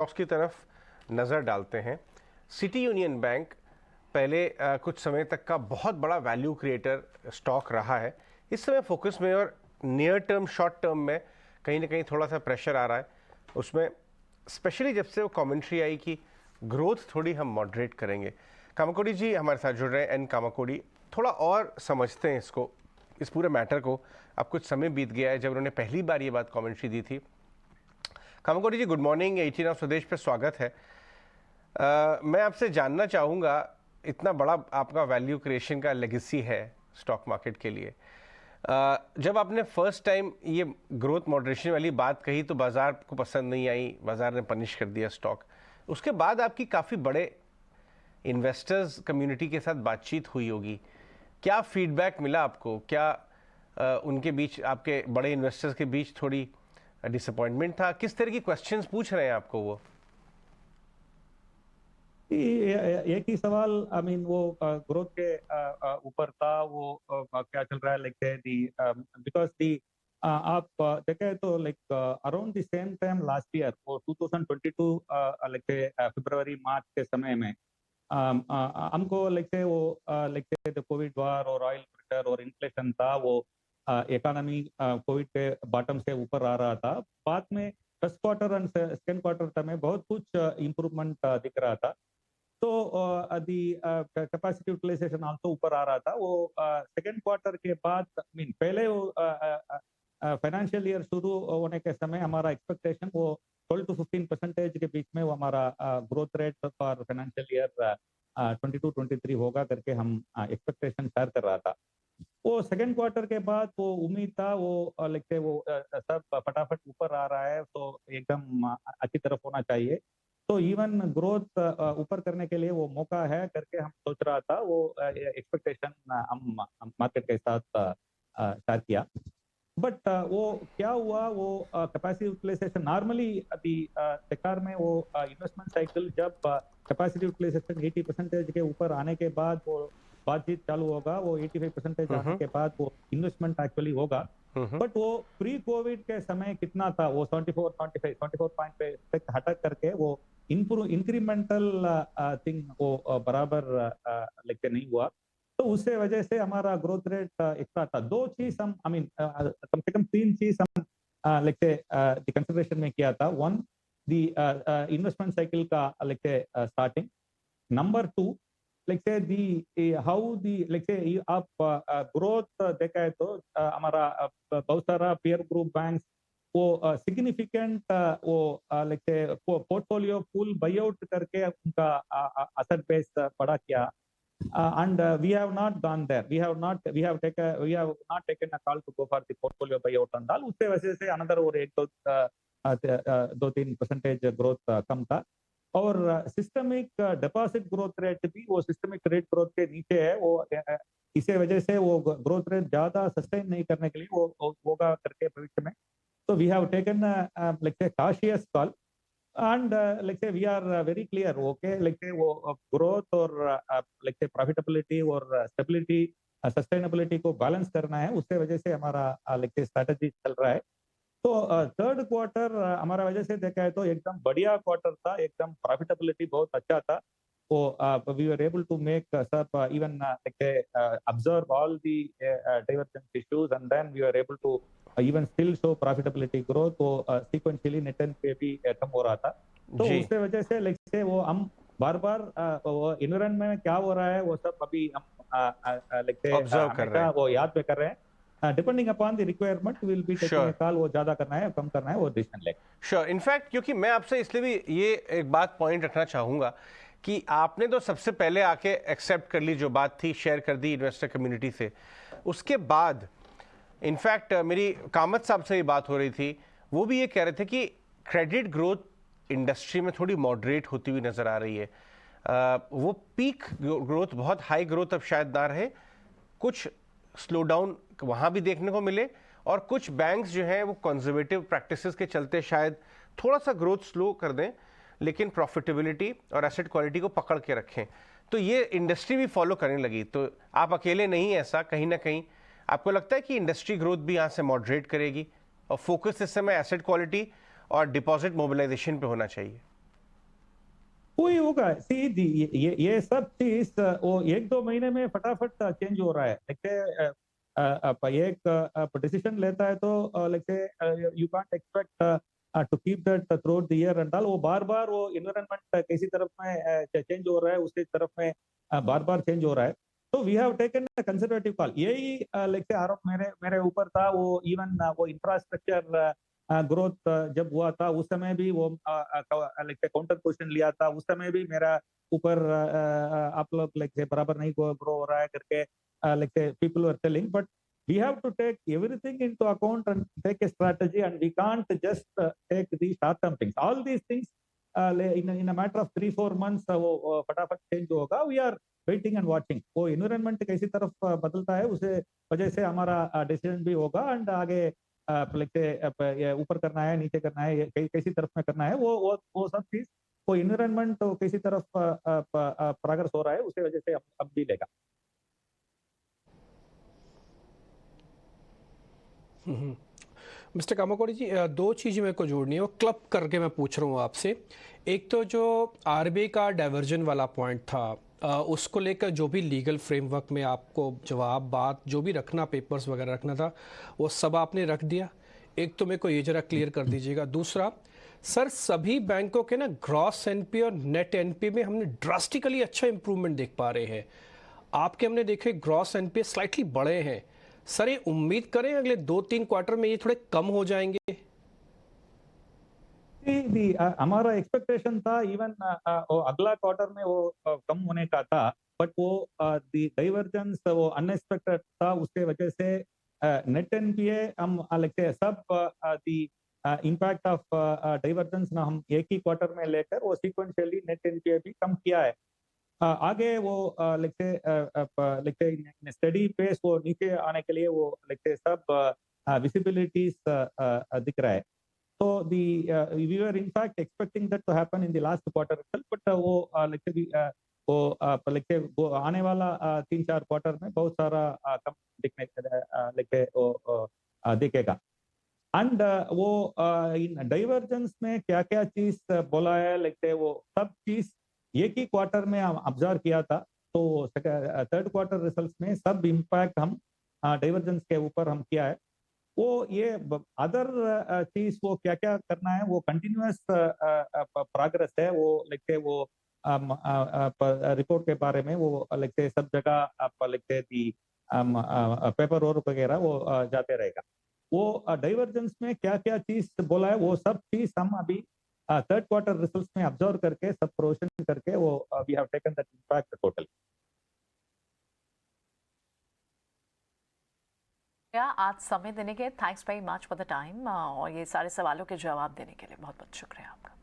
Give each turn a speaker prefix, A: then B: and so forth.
A: Stocks की तरफ नज़र डालते हैं। सिटी यूनियन बैंक पहले कुछ समय तक का बहुत बड़ा वैल्यू क्रिएटर स्टॉक रहा है। इस समय फोकस में और नियर टर्म शॉर्ट टर्म में कहीं ना कहीं थोड़ा सा प्रेशर आ रहा है उसमें, स्पेशली जब से वो कमेंट्री आई कि ग्रोथ थोड़ी हम मॉडरेट करेंगे। कामाकोड़ी जी हमारे साथ जुड़ रहे हैं। एन कामाकोड़ी, थोड़ा और समझते हैं इसको, इस पूरे मैटर को। अब कुछ समय बीत गया है जब उन्होंने पहली बार ये बात कमेंट्री दी थी। कामाकोड़ी जी, गुड मॉर्निंग। 18 ऑफ स्वदेश पे स्वागत है। मैं आपसे जानना चाहूँगा, इतना बड़ा आपका वैल्यू क्रिएशन का लेगेसी है स्टॉक मार्केट के लिए। जब आपने फर्स्ट टाइम ये ग्रोथ मॉडरेशन वाली बात कही तो बाज़ार को पसंद नहीं आई, बाज़ार ने पनिश कर दिया स्टॉक। उसके बाद आपकी काफ़ी बड़े इन्वेस्टर्स कम्युनिटी के साथ बातचीत हुई होगी। क्या फीडबैक मिला आपको? क्या उनके बीच, आपके बड़े इन्वेस्टर्स के बीच थोड़ी डिसअपॉइंटमेंट था? किस तरह की क्वेश्चंस पूछ रहे हैं आपको वो?
B: एक ही सवाल। आई मीन वो ग्रोथ के ऊपर था। वो क्या चल रहा है लाइक दी बिकॉज दी आप देखें तो like around the same time last year वो 2022 लाइक फरवरी मार्च के समय में हमको लाइक वो लाइक कोविड वार और ऑयल प्रेशर और इन्फ्लेशन था। वो इकोनॉमी कोविड के बॉटम से ऊपर आ रहा था। बाद में first quarter and second quarter में बहुत कुछ इम्प्रूवमेंट दिख रहा था। तो दी कैपेसिटी यूटिलाइजेशन आल्सो ऊपर आ रहा था। वो सेकेंड क्वार्टर के बाद मीन पहले वो फाइनेंशियल ईयर शुरू होने के समय हमारा एक्सपेक्टेशन वो 12 to 15% के बीच में वो हमारा growth rate for financial year 22-23 होगा करके हम एक्सपेक्टेशन शेयर कर रहा था। वो सेकेंड क्वार्टर के बाद वो उम्मीद था वो लिखते वो सब फटाफट ऊपर आ रहा है तो एकदम अच्छी तरफ होना चाहिए। तो इवन ग्रोथ ऊपर करने के लिए वो मौका है करके हम सोच रहा था। वो एक्सपेक्टेशन हम मार्केट के साथ शेयर किया। बट वो क्या हुआ, वो कैपेसिटी यूटिलाइजेशन नॉर्मली अभी बेकार में वो इन्वेस्टमेंट साइकिल जब कैपेसिटी यूटिलाइजेशन 80% के ऊपर आने के बाद वो बातचीत चालू होगा। वो 85% आने के बाद वो इन्वेस्टमेंट एक्चुअली होगा। बट वो प्री कोविड के समय कितना था, वो 74 पॉइंट पे तक हटक करके वो इंक्रीमेंटल थिंग वो बराबर लेके नहीं हुआ। तो उससे वजह से हमारा ग्रोथ रेट एक्स्ट्रा था। दो चीज हम आई मीन कम से कम तीन चीज हम लेके कंसिडरेशन में किया था। वन, दी इन्वेस्टमेंट साइकिल का लेके स्टार्टिंग। नंबर टू, लाइक से दी हाउ दी लाइक से आप ग्रोथ देखा है तो हमारा बहुत सारा पीयर ग्रुप बैंक्स वो सिग्निफिकेंट वो लाइक से पोर्टफोलियो फुल बाई आउट करके उनका असेट बेस बड़ा किया। And we have not gone there. We have not taken a call to go for the portfolio buyout and all. उससे वजह से another और एक दो तीन परसेंटेज ग्रोथ कम था। और सिस्टमिक डिपॉजिट ग्रोथ रेट भी वो सिस्टमिक रेट ग्रोथ के नीचे है। वो इसी वजह से वो ग्रोथ रेट ज्यादा सस्टेन नहीं करने के लिए वो होगा करके भविष्य में। तो वी हैव टेकन लाइक से cautious call. And like say we are very clear, okay, like say वो growth और like say profitability और stability sustainability को बैलेंस करना है। उससे वजह से हमारा like say स्ट्रेटजी चल रहा है। तो थर्ड क्वार्टर हमारा वजह से देखा है तो एकदम बढ़िया क्वार्टर था। एकदम प्रॉफिटेबिलिटी बहुत अच्छा था। वो we were able to make सब even observe all the divergent issues and then we were able to even still show profitability growth। तो sequentially net पे भी कम हो रहा था। तो
A: जी।
B: उससे वजह से लाइक से वो हम बार बार वो इन्वायरमेंट में क्या हो रहा है वो सब अभी हम लाइक से
A: ऑब्जर्व कर रहे
B: हमेशा
A: हैं।
B: वो याद में कर रहे हैं। Depending upon the requirement will be taking a
A: sure,
B: call. वो ज्यादा करना है कम करना है वो डिसीजन लेंगे।
A: श्योर। इनफैक्ट क्योंकि मैं आपसे इसलिए भी ये एक बात पॉइंट रखना चाहूँगा कि आपने तो सबसे पहले आके एक्सेप्ट कर ली जो बात थी, शेयर कर दी इन्वेस्टर कम्युनिटी से। उसके बाद इनफैक्ट मेरी कामत साहब से ये बात हो रही थी, वो भी ये कह रहे थे कि क्रेडिट ग्रोथ इंडस्ट्री में थोड़ी मॉडरेट होती हुई नज़र आ रही है। वो पीक ग्रोथ, बहुत हाई ग्रोथ अब शायद ना रहे, कुछ स्लो डाउन वहाँ भी देखने को मिले, और कुछ बैंक्स जो हैं वो कंजर्वेटिव प्रैक्टिसेस के चलते शायद थोड़ा सा ग्रोथ स्लो कर दें, लेकिन प्रॉफिटेबिलिटी और एसेट क्वालिटी को पकड़ के रखें। तो ये इंडस्ट्री भी फॉलो करने लगी। तो आप अकेले नहीं, ऐसा कहीं ना कहीं आपको लगता है कि इंडस्ट्री ग्रोथ भी यहाँ से मॉडरेट करेगी और फोकस इस समय एसेट क्वालिटी और डिपॉजिट मोबिलाइजेशन पे होना चाहिए?
B: कोई होगा सी दी ये सब चीज वो 1-2 महीने में फटाफट चेंज हो रहा है देखते एक डिसीजन लेता है तो let's you can't expect to keep that through the year and all वो बार बार वो एनवायरनमेंट किसी तरफ में चेंज हो रहा है उसी तरफ में बार बार चेंज हो रहा है तो we have taken a conservative call यही लेट्स आरोप मेरे मेरे ऊपर था वो इवन वो इंफ्रास्ट्रक्चर ग्रोथ जब हुआ था उस समय भी वो काउंटर पोजिशन लिया था उस समय भी मेरा ऊपर आप लोग बराबर नहीं ग्रो हो रहा है करके people were telling but we have to take everything into account and take a strategy and we can't just take these short term things all these things in a matter of 3-4 months वो फटाफट change होगा we are waiting and watching वो environment कैसी तरफ बदलता है उसे वजह से हमारा डिसीजन भी होगा एंड आगे ऊपर करना है नीचे करना है कैसी तरफ में करना है वो सब चीज वो इन्वायरमेंट तो कैसी तरफ प्रोग्रेस हो रहा है उसी वजह से अब भी लेगा
C: मिस्टर कामाकोड़ी जी, दो चीज़ें मेरे को जोड़नी है, वो क्लब करके मैं पूछ रहा हूँ आपसे। एक तो जो आरबीआई का डाइवर्जन वाला पॉइंट था, उसको लेकर जो भी लीगल फ्रेमवर्क में आपको जवाब बात जो भी रखना, पेपर्स वगैरह रखना था, वो सब आपने रख दिया। एक तो मेरे को ये जरा क्लियर कर दीजिएगा। दूसरा, सर सभी बैंकों के ना ग्रॉस एनपी और नेट एनपी में हमने ड्रास्टिकली अच्छा इंप्रूवमेंट देख पा रहे हैं। आपके हमने देखे ग्रॉस एनपी स्लाइटली बढ़े हैं। सर ये उम्मीद करें अगले 2-3 क्वार्टर में ये थोड़े कम हो जाएंगे?
B: हमारा एक्सपेक्टेशन था इवन अगला क्वार्टर में वो कम होने का था बट वो डाइवर्जेंस वो अनएक्सपेक्टेड था उसके वजह से नेट एनपीए हम सब दी इम्पैक्ट ऑफ डाइवर्जेंस ना हम एक ही क्वार्टर में लेकर वो सीक्वेंशियली नेट एनपीए भी कम किया है आगे वो स्टडी पेस वो नीचे आने के लिए वो सब विजिबिलिटीज दिख रहा है so we were in fact expecting that to happen in the last quarter itself, but वो आने वाला 3-4 क्वार्टर में बहुत सारा कम दिखने दिखेगा एंड वो इन डाइवर्जेंस में क्या क्या चीज बोला है वो सब चीज एक ही क्वार्टर में हम ऑब्जर्व किया था तो थर्ड क्वार्टर रिजल्ट्स में सब इम्पैक्ट हम डाइवर्जेंस के ऊपर हम किया है वो ये अदर चीज वो क्या क्या करना है वो कंटिन्यूअस प्रोग्रेस है वो वो रिपोर्ट के बारे में वो सब जगह आप दी पेपर वर्क वगैरह वो जाते रहेगा वो डाइवर्जेंस में क्या क्या चीज बोला है वो सब चीज हम अभी थर्ड क्वार्टर रिजल्ट्स में ऑब्जर्व करके सब प्रोजेक्शन करके वो we have taken that impact total
D: आज समय देने के thanks very much for the time और ये सारे सवालों के जवाब देने के लिए बहुत बहुत शुक्रिया आपका।